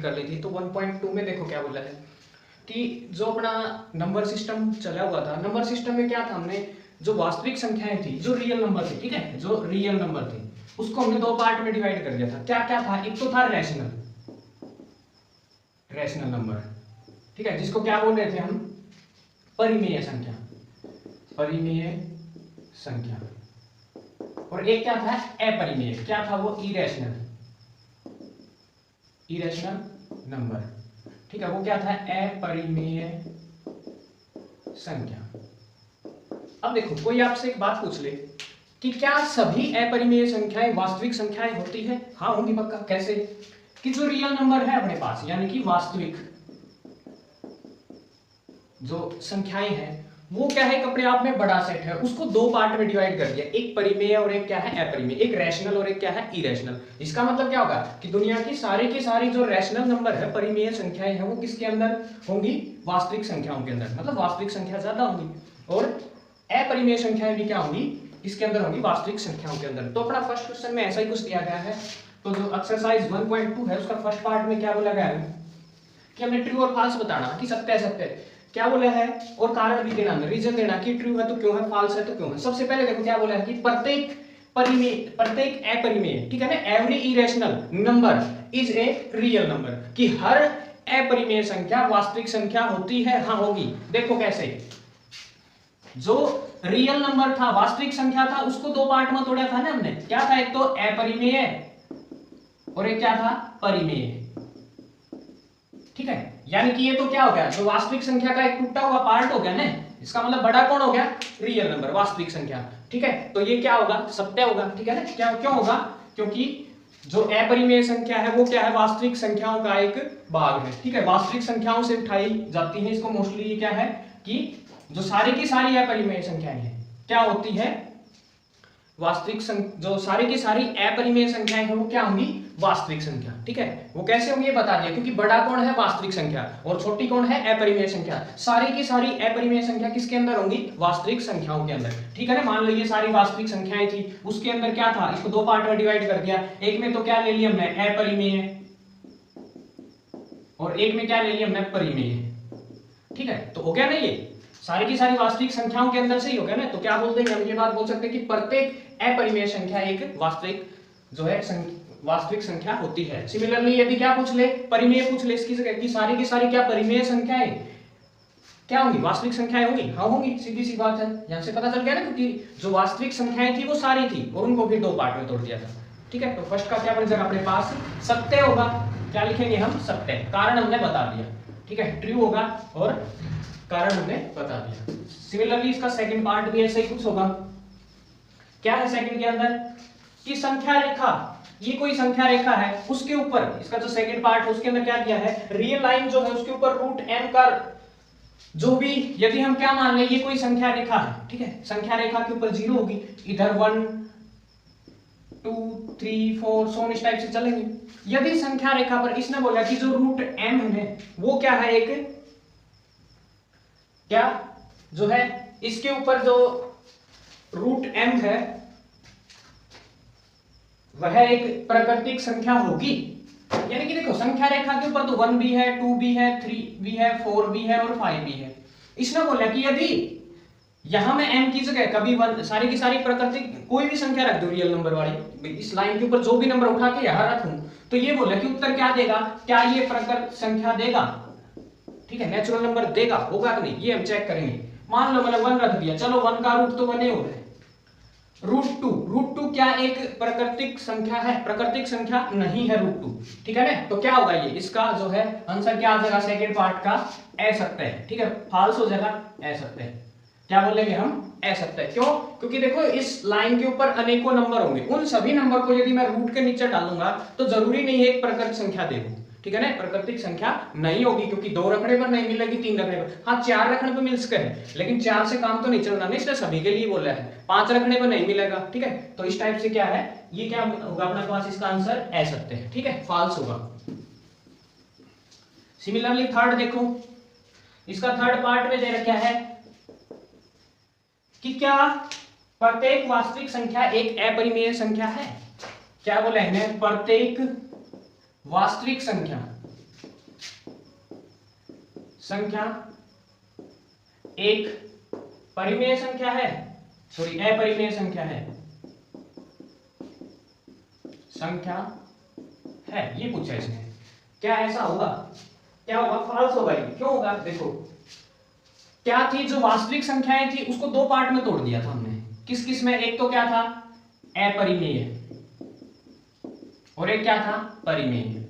Complete कर ली थी। तो 1.2 में देखो क्या बोला है कि जो अपना नंबर सिस्टम चला हुआ था, नंबर सिस्टम में क्या था, हमने जो वास्तविक संख्याएं थी, जो रियल नंबर थी, ठीक है, जो रियल नंबर थी उसको हमने दो पार्ट में डिवाइड कर दिया था। क्या क्या था, एक तो था रैशनल नंबर, ठीक है, जिसको क्या बोल रहे थे हम, परिमेय संख्या, परिमेय संख्या। और एक क्या था, अपरिमेय, क्या था वो, इरेशनल नंबर, ठीक है, वो क्या था, अपरिमेय संख्या। अब देखो कोई आपसे एक बात पूछ ले कि क्या सभी अपरिमेय संख्याएं वास्तविक संख्याएं होती है? हाँ होंगी पक्का। कैसे? कि जो रियल नंबर है अपने पास, यानी कि वास्तविक जो संख्याएं हैं, वो क्या है, एक अपने आप में बड़ा सेट है, उसको दो पार्ट में डिवाइड कर दिया, एक परिमेय और एक क्या है, अपरिमेय, एक रैशनल और एक क्या है, इरेशनल। इसका मतलब क्या होगा कि दुनिया की सारी जो रैशनल नंबर है, परिमेय संख्याएं हैं, वो किसके अंदर होंगी, वास्तविक संख्याओं के अंदर, मतलब वास्तविक संख्या ज्यादा होंगी, और अपरिमेय संख्याएं भी क्या होंगी, इसके अंदर होंगी, वास्तविक संख्याओं के अंदर। तो अपना फर्स्ट क्वेश्चन में ऐसा ही कुछ दिया गया है। तो जो एक्सरसाइज 1.2 है उसका फर्स्ट पार्ट में क्या बोला गया है कि हमने ट्रू और फॉल्स बताना, कि सत्य है सत्य क्या बोला है, और कारण भी देना, रीजन देना कि ट्रू है तो क्यों है, फॉल्स है तो क्यों है। सबसे पहले देखो क्या बोला है कि प्रत्येक अपरिमेय, ठीक है ना, every irrational number is a real number, कि हर अपरिमेय संख्या वास्तविक संख्या होती है। हाँ होगी। देखो कैसे, जो रियल नंबर था, वास्तविक संख्या था, उसको दो पार्ट में तोड़ा था ना हमने, क्या था, एक तो अपरिमेय और एक क्या था, परिमेय, ठीक है। यानी कि ये तो क्या हो गया, जो वास्तविक संख्या का एक टूटा हुआ पार्ट हो गया ना, इसका मतलब बड़ा कौन हो गया, रियल नंबर, वास्तविक संख्या, ठीक है। तो ये क्या होगा, सत्य होगा, ठीक है ना। क्या क्यों होगा, क्योंकि जो अपरिमेय संख्या है वो क्या है, वास्तविक संख्याओं का एक भाग है, ठीक है, वास्तविक संख्याओं से उठाई जाती है। इसको मोस्टली ये क्या है कि जो सारी की सारी अपरिमेय संख्याएं हैं क्या होती है, वास्तविक जो सारी की सारी अपरिमेय संख्याएं हैं वो क्या होंगी, वास्तविक संख्या, ठीक है। वो कैसे होंगी ये बता दिया, क्योंकि बड़ा कौन है, वास्तविक संख्या, और छोटी कौन है, अपरिमेय संख्या। सारी की सारी अपरिमेय संख्या किसके अंदर होंगी, वास्तविक संख्याओं के अंदर, ठीक है ना। मान लीजिए सारी वास्तविक संख्याएं थी, उसके अंदर क्या था, इसको दो पार्ट में डिवाइड कर दिया, एक में तो क्या ले लिया हमने, अपरिमेय, और एक में क्या ले लिया हमने, परिमेय, ठीक है। तो हो गया ना, ये सारी की सारी वास्तविक संख्याओं के अंदर से ही हो गया ना। तो क्या बोलते हैं हम, ये बात बोल सकते हैं कि प्रत्येक अपरिमेय संख्या एक वास्तविक जो है वास्तविक संख्या होती है। सिमिलरली यदि क्या पूछ ले, परिमेय पूछ ले इसकी जगह, कि सारी की सारी क्या परिमेय संख्याएं क्या होंगी, वास्तविक संख्याएं होंगी। हाँ होंगी, सीधी सी बात है, यहां से पता चल गया ना, क्योंकि जो वास्तविक संख्याएं थी वो सारी थी और उनको फिर दो पार्ट में तोड़ दिया था, ठीक है। तो फर्स्ट का क्या बन जाएगा अपने पास, सत्य होगा। क्या लिखेंगे हम, सत्य, कारण हमने बता दिया, ठीक है, ट्रू होगा और कारण हमने बता दिया। सिमिलरली इसका सेकंड पार्ट भी ऐसा ही कुछ होगा। क्या है सेकंड के अंदर, कि संख्या रेखा, ये कोई संख्या रेखा है, उसके ऊपर इसका जो सेकंड पार्ट है उसके अंदर क्या दिया है, रियल लाइन जो है उसके ऊपर रूट एम का जो भी, यदि हम क्या मान लें, ये कोई संख्या रेखा है, ठीक है, संख्या रेखा के ऊपर जीरो होगी, इधर 1 2 3 4 सो इस टाइप से चलेंगे। यदि संख्या रेखा पर इसने बोला कि जो रूट एम है वो क्या है, एक क्या जो है, इसके ऊपर जो रूट एम है वह एक प्राकृतिक संख्या होगी। यानी कि देखो संख्या रेखा के ऊपर तो 1 भी है, 2 भी है, 3 भी है, 4 भी है और 5 भी है। इसने बोला कि यदि यहां मैं m की जगह कभी 1 सारी की सारी प्राकृतिक कोई भी संख्या रख दो रियल नंबर वाली, इस लाइन के ऊपर जो भी नंबर उठा के यहां रखूं, तो ये बोला कि उत्तर क्या देगा, क्या ये प्राकृतिक संख्या देगा, ठीक है, नेचुरल नंबर देगा, होगा कि नहीं, ये हम चेक करेंगे। मान लो मैंने 1 रख दिया, चलो 1 का रूट तो 1 ही हो रहा है। रूट टू क्या एक प्राकृतिक संख्या है, प्राकृतिक संख्या नहीं है रूट 2, ठीक है ना। तो क्या होगा, ये इसका जो है आंसर क्या आ जाएगा, सेकंड पार्ट का असत्य है, ठीक है, फॉल्स हो जाएगा, असत्य है। क्या बोलेंगे हम, असत्य। क्यों, क्योंकि देखो इस लाइन के ऊपर अनेकों नंबर होंगे, उन सभी नंबर को यदि मैं रूट के नीचे डालूंगा तो जरूरी नहीं है एक प्राकृतिक संख्या दे दूं, ठीक है ना, प्राकृतिक संख्या नहीं होगी, क्योंकि 2 रखने पर नहीं मिलेगी, 3 रखने पर, हाँ 4 रखने पर मिल सकता है, लेकिन 4 से काम तो नहीं चलना ना, इसने सभी के लिए बोला है, 5 रखने पर नहीं मिलेगा, ठीक है। तो इस टाइप से क्या है, ये क्या होगा अपने पास, इसका आंसर असत्य है, ठीक है, फॉल्स होगा। सिमिलरली थर्ड देखो, इसका थर्ड पार्ट में दे रखा है कि क्या प्रत्येक वास्तविक संख्या एक अपरिमेय संख्या है। क्या बोला है, प्रत्येक वास्तविक संख्या संख्या एक परिमेय संख्या है, सॉरी अपरिमेय संख्या है, संख्या है, ये पूछा इसने। क्या ऐसा होगा? क्या होगा? फॉल्स होगा। ये क्यों होगा? देखो क्या थी, जो वास्तविक संख्याएं थी उसको दो पार्ट में तोड़ दिया था हमने। किस किस में? एक तो क्या था? अपरिमेय, और एक क्या था? परिमेय।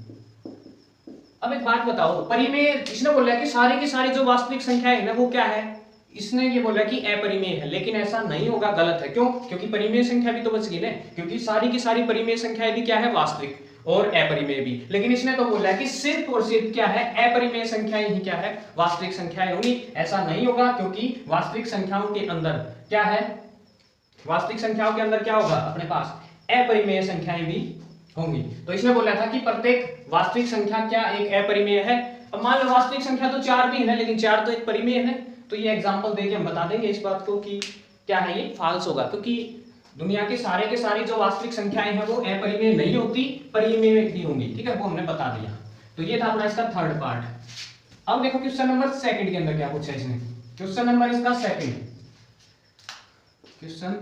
अब एक बात बताओ, परिमेय इसने बोला कि सारी की सारी जो वास्तविक संख्याएं है ना वो क्या है? इसने ये बोला कि अपरिमेय है, लेकिन ऐसा नहीं होगा, गलत है। क्यों? क्योंकि परिमेय संख्या भी तो बच गई ना, क्योंकि सारी की सारी परिमेय संख्याएं भी क्या है? वास्तविक और अपरिमेय भी। लेकिन इसने तो बोला कि सिर्फ और सिर्फ क्या है? अपरिमेय संख्याएं ही क्या है? वास्तविक संख्याएं होंगी। ऐसा नहीं होगा, क्योंकि वास्तविक संख्याओं के अंदर क्या है? वास्तविक संख्याओं के अंदर क्या होगा? अपने पास अपरिमेय संख्याएं भी होंगी। तो इसने बोला था कि प्रत्येक वास्तविक संख्या क्या एक अपरिमेय है। अब मान लो वास्तविक संख्या तो 4 भी है, लेकिन 4 तो एक परिमेय है। तो ये एग्जांपल देके हम बता देंगे इस बात को कि क्या है, ये फॉल्स होगा, क्योंकि दुनिया के सारी जो वास्तविक संख्याएं हैं वो अपरिमेय नहीं होती, परिमेय ही होंगी। ठीक है, वो हमने बता दिया। तो ये था अपना इसका थर्ड पार्ट। अब देखो क्वेश्चन नंबर सेकंड के अंदर क्या पूछा है इसने। क्वेश्चन नंबर इसका सेकंड, क्वेश्चन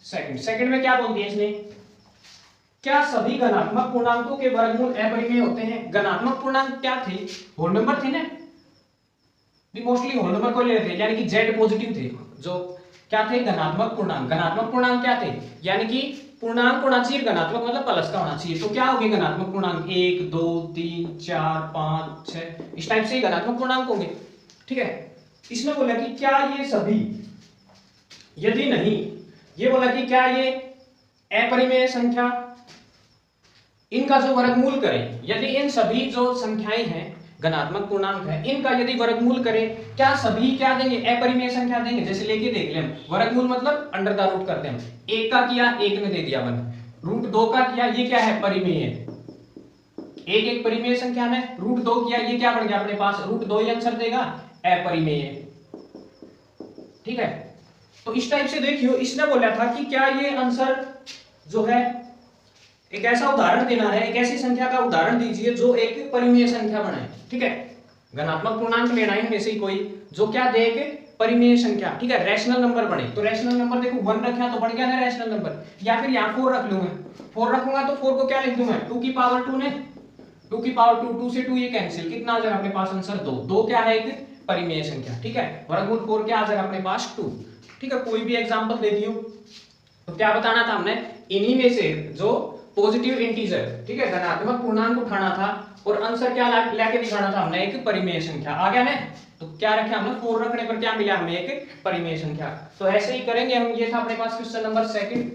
सेकंड में क्या बोल दिया इसने? क्या सभी धनात्मक पूर्णांकों के वर्गमूल अपरिमेय होते हैं? धनात्मक पूर्णांक क्या थे? होल नंबर थे ना, मोस्टली होल नंबर को ले लेते हैं, यानी कि जेड पॉजिटिव थे। जो क्या थे? धनात्मक पूर्णांक। धनात्मक पूर्णांक क्या थे? यानी कि पूर्णांक होना चाहिए धनात्मक, मतलब प्लस का होना चाहिए। तो क्या होंगे धनात्मक पूर्णांक? 1 2 3 4 5 6, इस टाइप से धनात्मक पूर्णांक होंगे। ठीक है, इसने बोला कि क्या ये सभी, यदि नहीं, ये बोला कि क्या ये अपरिमेय संख्या, इनका जो वर्गमूल करें, यदि इन सभी जो संख्याएं हैं धनात्मक पूर्णांक है, इनका यदि वर्गमूल करें, क्या सभी क्या देंगे? अपरिमेय संख्या देंगे। जैसे लेके देख ले हम, वर्गमूल मतलब अंडर द रूट करते हैं। 1 का किया, 1 ने दे दिया 1, रूट 2 का किया, ये क्या है? परिमेय है। एक परिमेय संख्या में रूट 2 किया, ये क्या बन गया अपने पास? रूट 2 ही आंसर देगा, अपरिमेय। ठीक है, तो इस टाइप से देखियो, इसने बोला था कि क्या ये आंसर जो है, एक ऐसा उदाहरण देना है, एक ऐसी संख्या का उदाहरण दीजिए जो एक परिमेय संख्या बने। ठीक है, धनात्मक पूर्णांक लेना है इनमें से कोई जो क्या दे, एक परिमेय संख्या। ठीक है, रैशनल नंबर बने। तो रैशनल नंबर देखो 1 रखा तो बन गया ना रैशनल नंबर, या फिर यहाँ 4 रख लूंगा। 4 रखूंगा तो 4 को क्या लिख दूंगा? 2 की पावर 2 ने, 2 की पावर 2, 2 से 2 ये कैंसिल, कितना आ जाएगा अपने पास आंसर? 2। 2 क्या है? एक परिमेय संख्या। ठीक है, वर्गमूल 4 क्या आ जाएगा अपने पास? 2। ठीक है, कोई भी एग्जांपल दे दियो। तो क्या बताना था हमने? इन्हीं में से जो पॉजिटिव इंटीजर, ठीक है, धनात्मक पूर्णांक उठाना था और आंसर क्या लेके दिखाना था हमने? एक परिमेय संख्या। आ गया ना? तो क्या रखे हमने? 4 रखने पर क्या मिला हमें? एक परिमेय संख्या। तो ऐसे ही करेंगे हम। ये था अपने पास क्वेश्चन नंबर सेकंड।